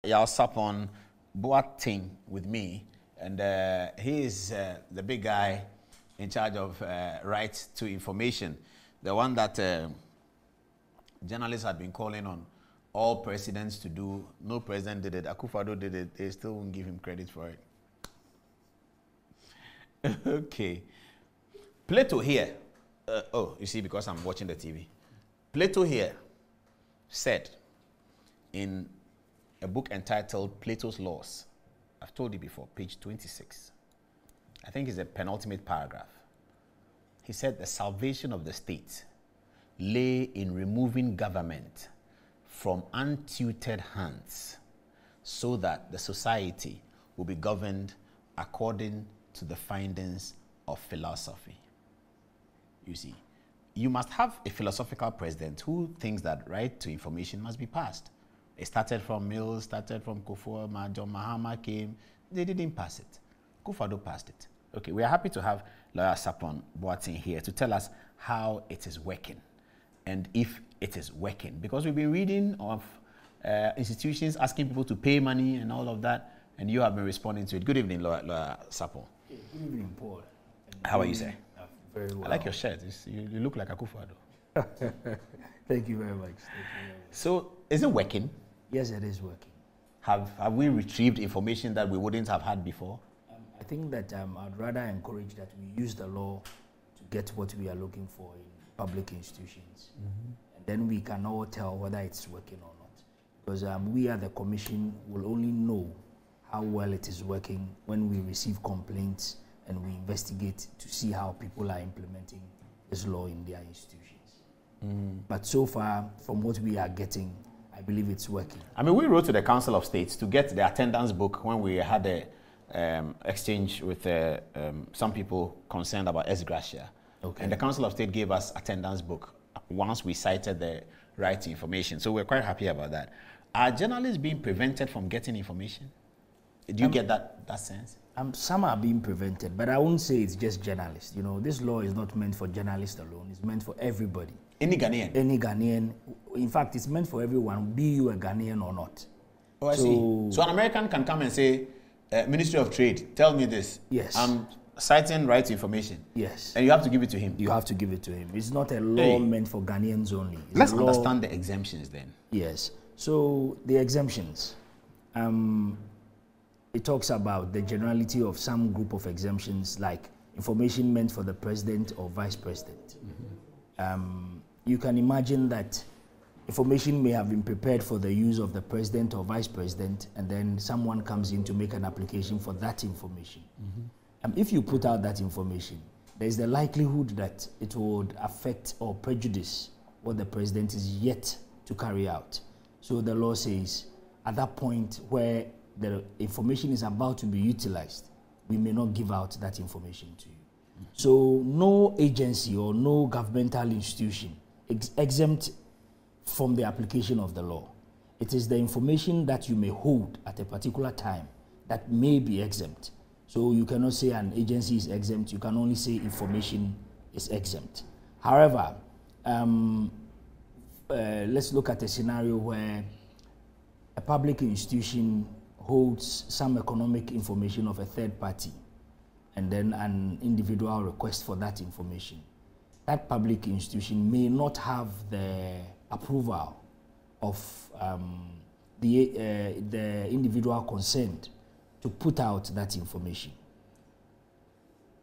Yaw Boateng with me, and he is the big guy in charge of right to information, the one that journalists had been calling on all presidents to do. No president did it. Akufo-Addo did it. They still won't give him credit for it. Okay. Plato here. You see, because I'm watching the TV. Plato here said in a book entitled Plato's Laws. I've told you before, page 26. I think it's the penultimate paragraph. He said the salvation of the state lay in removing government from untutored hands so that the society will be governed according to the findings of philosophy. You see, you must have a philosophical president who thinks that right to information must be passed. It started from Mills, started from Kufuor, John Mahama came. They didn't pass it. Akufo-Addo passed it. Okay, we are happy to have Lawyer Sapon Boateng here to tell us how it is working and if it is working. Because we've been reading of institutions asking people to pay money and all of that, and you have been responding to it. Good evening, Lawyer Sapon. Good evening, Paul. How are you, sir? Very well. I like your shirt. You look like Akufo-Addo. Thank you very much. So, is it working? Yes, it is working. Have we retrieved information that we wouldn't have had before? I think that I'd rather encourage that we use the law to get what we are looking for in public institutions. And then we can all tell whether it's working or not. Because we at the Commission will only know how well it is working when we receive complaints and we investigate to see how people are implementing this law in their institutions. But so far, from what we are getting, I believe it's working. I mean, we wrote to the Council of States to get the attendance book when we had a exchange with some people concerned about ex gratia. Okay. And the Council of State gave us attendance book once we cited the right to information. So we're quite happy about that. Are journalists being prevented from getting information? Do you get that sense? Some are being prevented, but I won't say it's just journalists. You know, this law is not meant for journalists alone. It's meant for everybody. Any Ghanaian? Any Ghanaian. In fact, it's meant for everyone, be you a Ghanaian or not. Oh, I see. So an American can come and say, Ministry of Trade, tell me this. Yes. I'm citing right to information. Yes. And you have to give it to him. You have to give it to him. It's not a law meant for Ghanaians only. Let's understand the exemptions then. Yes. So the exemptions. It talks about the generality of some group of exemptions, like information meant for the president or vice president. You can imagine that information may have been prepared for the use of the president or vice president, and then someone comes in to make an application for that information. If you put out that information, there's the likelihood that it would affect or prejudice what the president is yet to carry out. So the law says, at that point where the information is about to be utilized, we may not give out that information to you. So no agency or no governmental institution exempt from the application of the law. It is the information that you may hold at a particular time that may be exempt. So you cannot say an agency is exempt, you can only say information is exempt. However, let's look at a scenario where a public institution holds some economic information of a third party, and then an individual requests for that information. That public institution may not have the approval of the individual concerned to put out that information.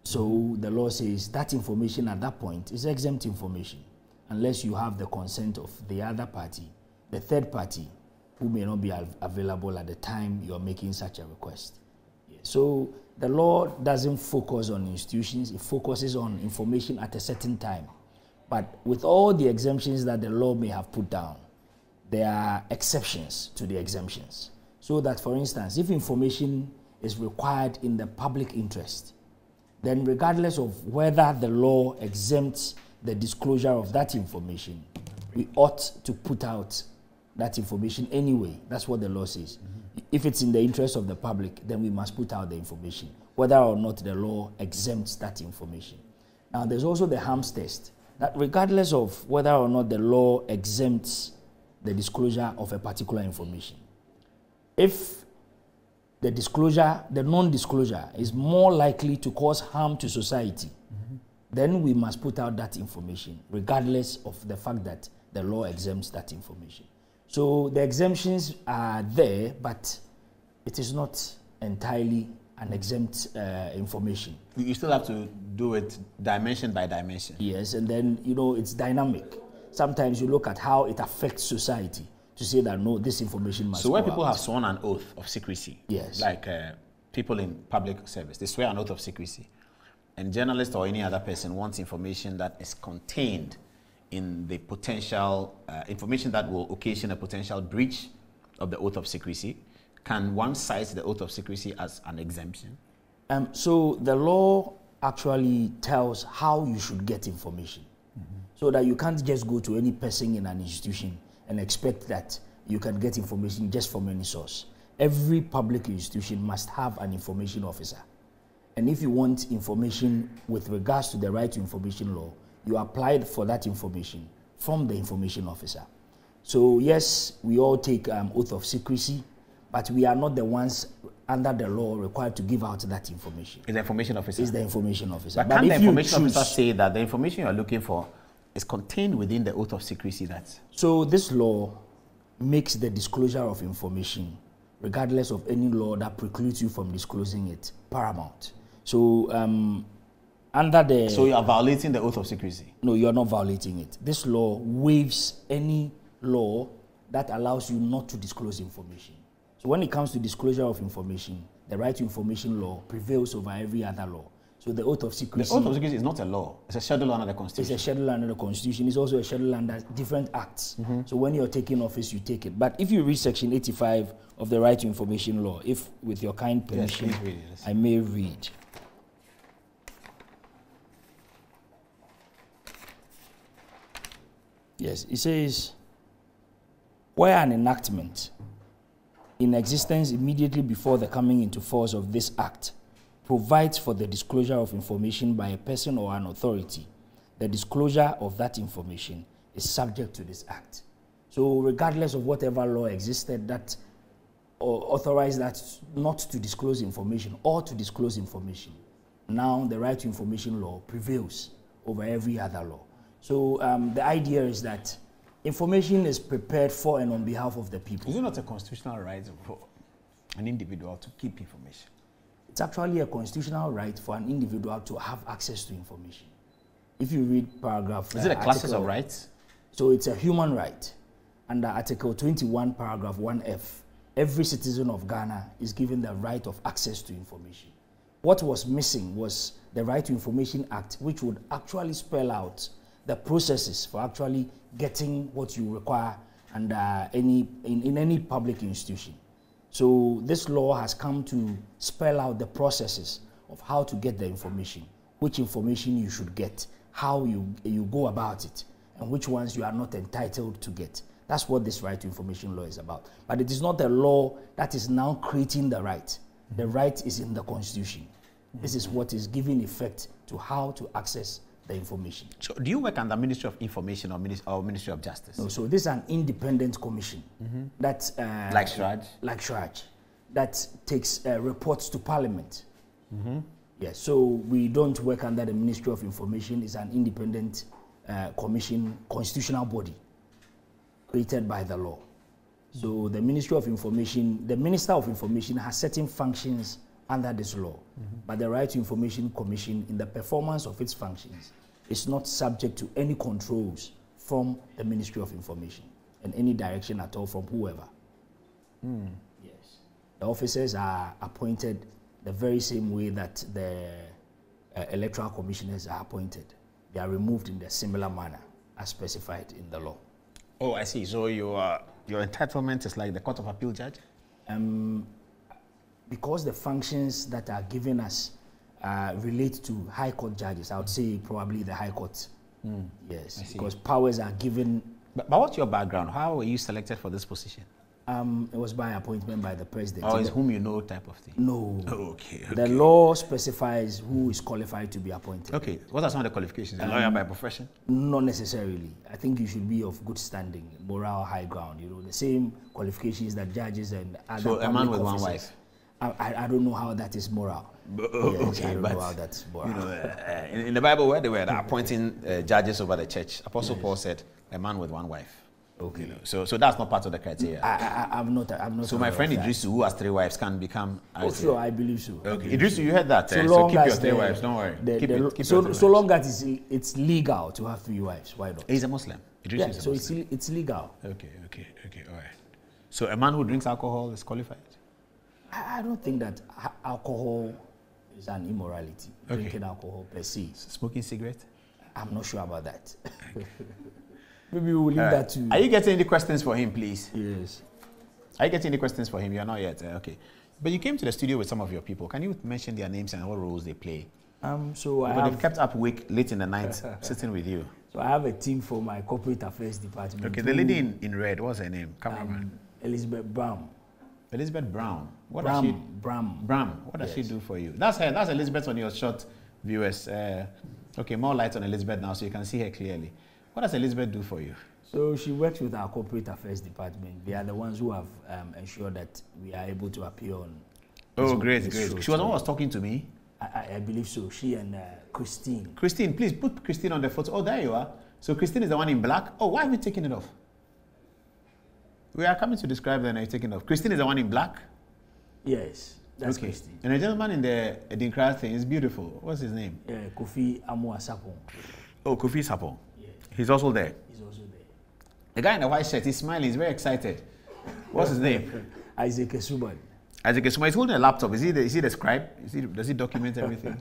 So the law says that information at that point is exempt information unless you have the consent of the other party, the third party, who may not be available at the time you're making such a request. Yeah. So the law doesn't focus on institutions, it focuses on information at a certain time. But with all the exemptions that the law may have put down, there are exceptions to the exemptions. So that, for instance, if information is required in the public interest, then regardless of whether the law exempts the disclosure of that information, we ought to put out that information anyway. That's what the law says. If it's in the interest of the public, then we must put out the information, whether or not the law exempts that information. Now, there's also the harms test, that regardless of whether or not the law exempts the disclosure of a particular information, if the disclosure, the non-disclosure is more likely to cause harm to society, then we must put out that information, regardless of the fact that the law exempts that information. So the exemptions are there, but it is not entirely an exempt information. You still have to do it dimension by dimension. Yes, and then, you know, it's dynamic. Sometimes you look at how it affects society to say that, no, this information must So where go people out. have sworn an oath of secrecy, Yes. like people in public service, they swear an oath of secrecy, and journalists or any other person wants information that is contained in the potential, information that will occasion a potential breach of the oath of secrecy, can one cite the oath of secrecy as an exemption? So the law actually tells how you should get information, so that you can't just go to any person in an institution and expect that you can get information just from any source. Every public institution must have an information officer. And if you want information with regards to the right to information law, you applied for that information from the information officer. So yes, we all take oath of secrecy, but we are not the ones under the law required to give out that information. Is the information officer? Is the information officer. But can the information officer say that the information you are looking for is contained within the oath of secrecy? So this law makes the disclosure of information, regardless of any law that precludes you from disclosing it, paramount. So under the... So you are violating the oath of secrecy? No, you are not violating it. This law waives any law that allows you not to disclose information. So when it comes to disclosure of information, the right to information law prevails over every other law. So the oath of secrecy... The oath of secrecy is not a law. It's a schedule under the Constitution. It's a schedule under the Constitution. It's also a schedule under different acts. So when you're taking office, you take it. But if you read Section 85 of the right to information law, if with your kind permission, yes, please read it. I may read. Yes, it says, where an enactment in existence immediately before the coming into force of this act provides for the disclosure of information by a person or an authority, the disclosure of that information is subject to this act. So regardless of whatever law existed that authorized that not to disclose information or to disclose information, now the right to information law prevails over every other law. So the idea is that information is prepared for and on behalf of the people. Is it not a constitutional right for an individual to keep information? It's actually a constitutional right for an individual to have access to information. If you read paragraph... Is it a classes of rights? So it's a human right. Under Article 21, paragraph 1F, every citizen of Ghana is given the right of access to information. What was missing was the Right to Information Act, which would actually spell out the processes for actually getting what you require under in any public institution. So this law has come to spell out the processes of how to get the information, which information you should get, how you go about it, and which ones you are not entitled to get. That's what this right to information law is about. But it is not a law that is now creating the right. The right is in the Constitution. This is what is giving effect to how to access the information. So do you work under Ministry of Information or Ministry of Justice? No, so this is an independent commission that... like Shraj? Like Shraj, that takes reports to Parliament. Yes, so we don't work under the Ministry of Information. It's an independent commission, constitutional body created by the law. So the Ministry of Information, the Minister of Information has certain functions under this law, but the Right to Information Commission, in the performance of its functions, is not subject to any controls from the Ministry of Information and any direction at all from whoever. Yes. The officers are appointed the very same way that the electoral commissioners are appointed. They are removed in a similar manner as specified in the law. Oh, I see. So your entitlement is like the Court of Appeal judge? Because the functions that are given us relate to High Court judges, I would say probably the High Court. Yes, because powers are given. But what's your background? How were you selected for this position? It was by appointment by the president. Or is whom you know type of thing? No. Okay. The law specifies who is qualified to be appointed. Okay. What are some of the qualifications? A lawyer by profession? Not necessarily. I think you should be of good standing, moral high ground. You know, the same qualifications that judges and other So a man with officers. one wife? I don't know how that is moral. Okay, I don't but know how that's moral. you know, in the Bible, where they were appointing judges over the church, Apostle Paul said, "A man with one wife." Okay. You know, so that's not part of the criteria. I'm not. So my friend Idrisu, who has 3 wives, can become. Oh, sure, I believe so. Okay, Idrisu, you heard that. So long keep as your 3 wives. Don't worry. Keep so long as it's legal to have 3 wives, why not? He's a Muslim. Idrisu Yeah, is a so Muslim. it's legal. Okay, all right. So a man who drinks alcohol is qualified. I don't think that alcohol is an immorality. Drinking alcohol per se. Smoking cigarette? I'm not sure about that. Maybe we will leave that to. Are you getting any questions for him, please? Yes. Are you getting any questions for him? You are not yet. Okay. But you came to the studio with some of your people. Can you mention their names and what roles they play? They've kept up late in the night sitting with you. So I have a team for my corporate affairs department. Okay, the lady in red, what's her name? Cameraman. Elizabeth Brown. Elizabeth Brown. What Bram, does she? Bram. What does she do for you? That's her. That's Elizabeth on your short viewers. Okay, more light on Elizabeth now so you can see her clearly. What does Elizabeth do for you? So she works with our corporate affairs department. They are the ones who have ensured that we are able to appear on. Oh, great. She was the one who was talking to me. I believe so. She and Christine. Christine, please put Christine on the photo. Oh, there you are. So Christine is the one in black. Oh, why have you taken it off? We are coming to describe them and you're taking it off. Christine is the one in black? Yes, that's okay. Christine. And the gentleman in the Edinkra thing is beautiful. What's his name? Kofi Sapong. Oh, Kofi Sapong. Yeah. He's also there. He's also there. The guy in the white shirt, he's smiling, he's very excited. What's his name? Isaac Esuban. Isaac Esuban. He's holding a laptop. Is he the scribe? Does he document everything?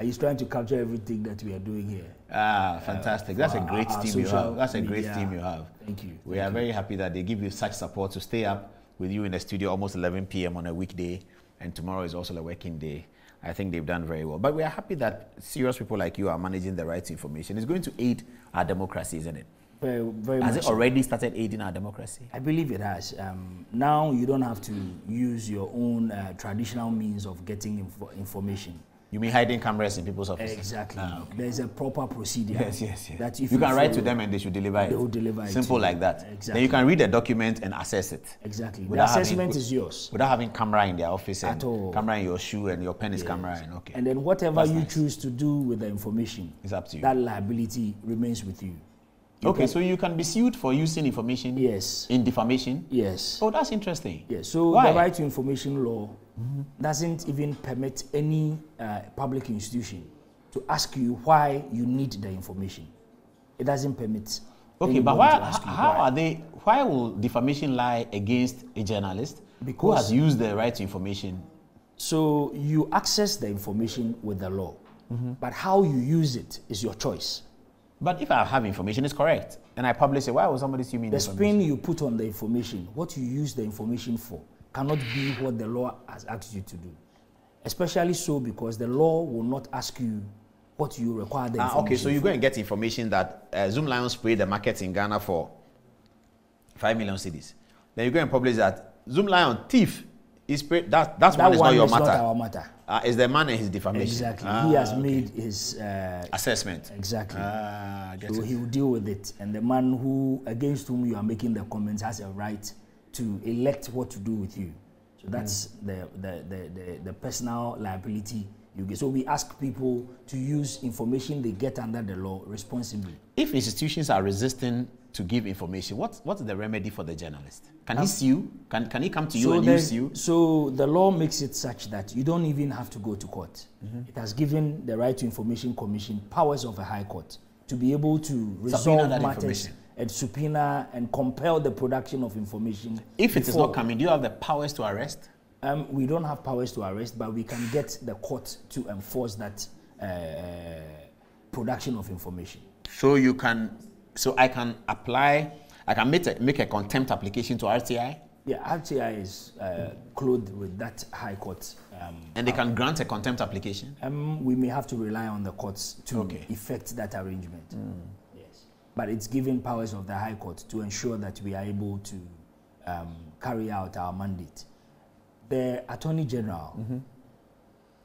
He's trying to capture everything that we are doing here. Ah, fantastic. That's a great team you have. That's a great team you have. Thank you. We are very happy that they give you such support to stay up with you in the studio almost 11 p.m. on a weekday, and tomorrow is also a working day. I think they've done very well. But we are happy that serious people like you are managing the right information. It's going to aid our democracy, isn't it? Very has much it already started aiding our democracy? I believe it has. Now you don't have to use your own traditional means of getting information. You mean hiding cameras in people's offices? Exactly. Okay. There's a proper procedure. Yes. That if you can write to them and they should deliver it. They will deliver it. Simple like that. Exactly. Then you can read the document and assess it. Exactly. The assessment is yours. Without having camera in their office at all. Camera in your shoe and your pen is camera in. Okay. And then whatever you choose to do with the information, it's up to you. That liability remains with you. So you can be sued for using information in defamation? Yes. Oh, that's interesting. Yes. So why? The right to information law doesn't even permit any public institution to ask you why you need the information. It doesn't permit. Okay, but why will defamation lie against a journalist who has used the right to information? So you access the information with the law, but how you use it is your choice. But if I have information, it's correct, and I publish it, why would somebody sue me? The spin you put on the information, what you use the information for, cannot be what the law has asked you to do. Especially so because the law will not ask you what you require the information okay, so you go and get information that Zoom Lion sprayed the market in Ghana for 5 million cedis. Then you go and publish that Zoom Lion thief is sprayed. That one is not your matter. Not our matter. It's the man and his defamation. Exactly. He has made his assessment. Exactly. So he will deal with it. And the man against whom you are making the comments has a right to elect what to do with you. So that's the personal liability you get. So we ask people to use information they get under the law responsibly. If institutions are resisting to give information, what's the remedy for the journalist? Can he sue? Can he come to you and you sue? So the law makes it such that you don't even have to go to court. It has given the Right to Information Commission powers of a high court to be able to resolve matters and subpoena and compel the production of information. If it is not coming, do you have the powers to arrest? We don't have powers to arrest, but we can get the court to enforce that production of information. So you can, I can apply, I can make a contempt application to RTI? Yeah, RTI is clothed with that high court. And they can grant a contempt application? We may have to rely on the courts to effect that arrangement. Yes. But it's given powers of the high court to ensure that we are able to carry out our mandate. The Attorney General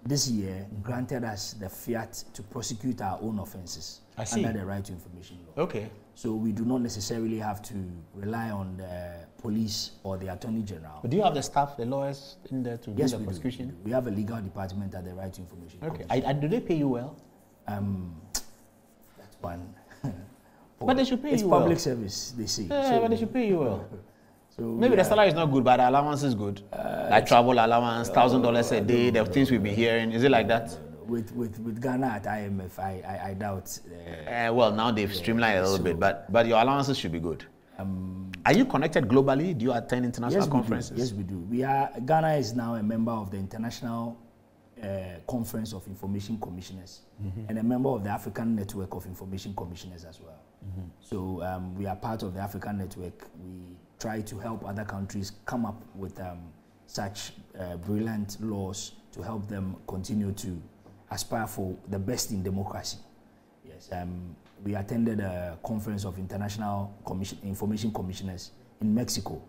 this year granted us the fiat to prosecute our own offences under the Right to Information Law. Okay. So we do not necessarily have to rely on the police or the Attorney General. But do you have the staff, the lawyers in there to do the prosecution? We have a legal department at the Right to Information. Okay. Do they pay you well? That's one. But they should pay it's you well. It's public service, they say. Yeah, so, but they should pay you well. So maybe the salary is not good, but the allowance is good. Like travel allowance, $1,000 a day, the things we've been hearing. Is it like that? With Ghana at IMF, I doubt. Well, now they've streamlined a little bit, but your allowances should be good. Are you connected globally? Do you attend international conferences? Yes, we do. Ghana is now a member of the International Conference of Information Commissioners and a member of the African Network of Information Commissioners as well. So we are part of the African Network. We try to help other countries come up with such brilliant laws to help them continue to aspire for the best in democracy. Yes, we attended a conference of International Information Commissioners in Mexico.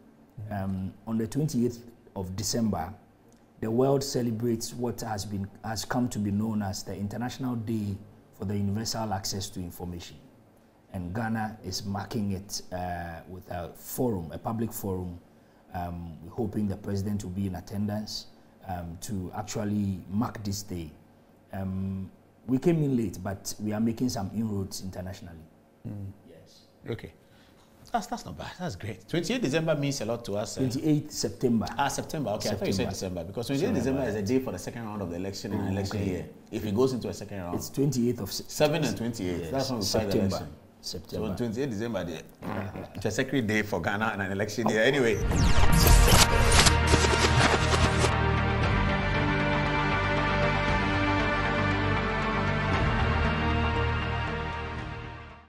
On the 28th of December, the world celebrates what has come to be known as the International Day for the Universal Access to Information. And Ghana is marking it with a forum, a public forum. We're hoping the president will be in attendance to actually mark this day. We came in late, but we are making some inroads internationally. Yes. Okay. That's not bad. That's great. 28 December means a lot to us. 28 September. September. Okay, September. I thought you said December because 28 December is a day for the second round of the election in an election year. If it goes into a second round, it's 28th of September. 7 and 28. Yes. That's when we fight the election. September. So on 28 December, it's a sacred day for Ghana and an election year. Anyway.